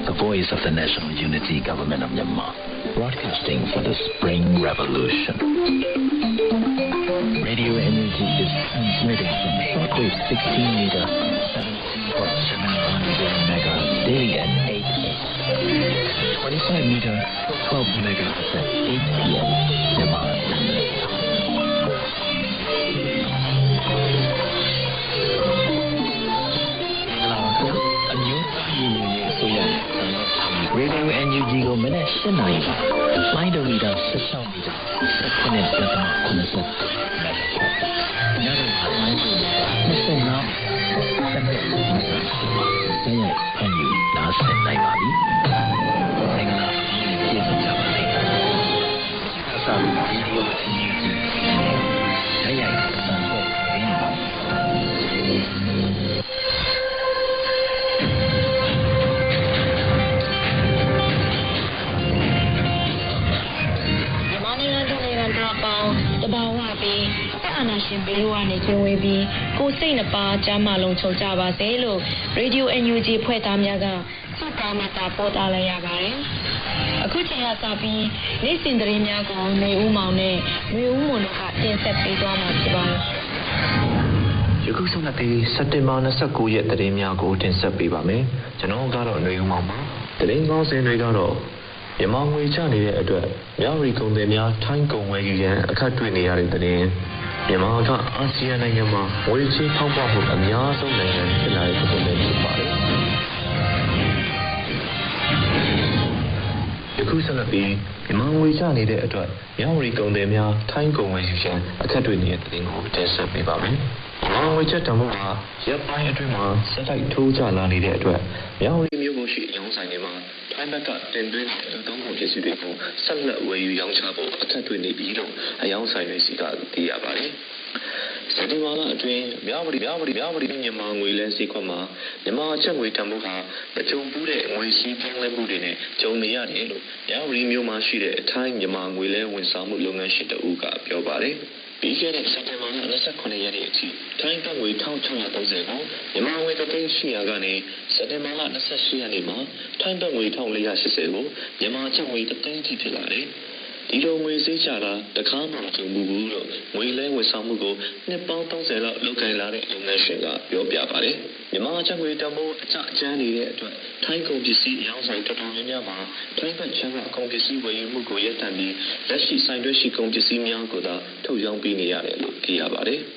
the voice of the National Unity Government of Myanmar, broadcasting for the Spring Revolution. Radio NUG is transmitting from shortwave 16 meter, 17.710 megahertz daily at 8 a.m., 25 meter, 12 megahertz at 8 p.m. Myanmar Standard Time. Radio NUG ကိုမနက်၈နာရီမိုင်းဒိုမီတာ16မီတာ17.87 ညတော့မိုင်းဒို25ဆယ်ရက်ဖန်ယူနားဆင်နိုင်ပါပြီ။မင်္ဂလာကျေးဇူးကြပါစေ။အစားရေဒီယို NUG ရိုက်စံဖို့ရင်းပါတဘာဝပြီးအာနာရှင်ဘေးဝကနေကျင်းဝေးပြီးကိုစိတ်နှပါကျမ်းမာလုံးချုပ်ကြပါစေလို့ရေဒီယို NUG ဖွဲ့သားများကစုတောင်းမှတာပေါ်တာလည်းရပါတယ်။အခုချိန်ကစပြီးနေ့စဉ်သတင်းများကိုနေဦးမောင်နဲ့နေဦးမွန်တို့ကတင်ဆက်ပေးသွားမှာဖြစ်ပါတယ်။ယခုဆုံးတဲ့စက်တင်ဘာ29ရက်သတင်းများကိုတင်ဆက်ပေးပါမယ်။ကျွန်တော်ကတော့နေဦးမောင်ပါ။သတင်းကောင်းစင်တွေကတော့မြန်မာငွေချနေတဲ့အတွက်မြောက်ရီကုန်သည်များထိုင်းကုန်ဝယ်ယူရန်အခက်တွေ့နေရတဲ့တဲ့မြန်မာကအာဆီယံနိုင်ငံမှာငွေချေးထောက်ပံ့မှုအများဆုံးနိုင်ငံဖြစ်လာတဲ့ပုံနဲ့ဖြစ်ပါတယ်။ယခုဆက်လက်ပြီးမြန်မာငွေချနေတဲ့အတွက်မြောက်ရီကုန်သည်များထိုင်းကုန်ဝယ်ယူရန်အခက်တွေ့နေတဲ့တဲ့ကိုတင်ဆက်ပေးပါမယ်။မြန်မာငွေချက်တန်ဖိုးကရပ်ပိုင်းအတွင်းမှာဆက်တိုက်ထိုးကျလာနေတဲ့အတွက်မြောက်ရီမျိုးကိုရှိအယောင်းဆိုင်တွေမှာထိုင်းဘက်ကတင်သွင်းတဲ့တောင်းပန်ပစ္စည်းတွေကိုဆက်လက်ဝယ်ယူရောင်းချဖို့အခက်တွေ့နေပြီလို့အယောင်းဆိုင်တွေစီကသိရပါတယ်။စက်တင်ဘာလအတွင်းမြောက်ရီမြန်မာငွေလဲဈေးကွက်မှာမြန်မာချက်ငွေတန်ဖိုးကမကြုံဘူးတဲ့ငွေစည်းပြောင်းလဲမှုတွေနဲ့ကြုံနေရတယ်လို့မြောက်ရီမျိုးမှာရှိတဲ့ထိုင်းမြန်မာငွေလဲဝန်ဆောင်မှုလုပ်ငန်းရှင်တဦးကပြောပါတယ်။ပြီးခဲ့တဲ့စက်တင်ဘာလ29ရက်နေ့အထိထိုင်းဘတ်ငွေ1630ကိုမြန်မာငွေ3800ကနေစက်တင်ဘာလ28ရက်နေ့မှာထိုင်းဘတ်ငွေ1480ကိုမြန်မာကျပ်ငွေ3000ထိဖြစ်လာတယ်။ဒီလိုငွေစည်းချတာတခါမှမကြုံဘူးလို့ငွေလဲဝန်ဆောင်မှုကိုနှစ်ပေါင်း30လောက်လုပ်ကိုင်လာတဲ့လုပ်ငန်းရှင်ကပြောပြပါတယ်။မြန်မာကျပ်ငွေတန်ဖိုးအကျကျန်းနေတဲ့အတွက်ထိုင်းကုန်ပစ္စည်းအရောင်းဆိုင်တော်တော်များများမှာထိုင်းဘတ်ချမ်းကကုန်ပစ္စည်းဝယ်ယူမှုကိုရပ်တန့်ပြီးလက်ရှိဆိုင်တွဲရှိကုန်ပစ္စည်းများကိုသာထုတ်ရောင်းပေးနေရတယ်လို့သိရပါတယ်။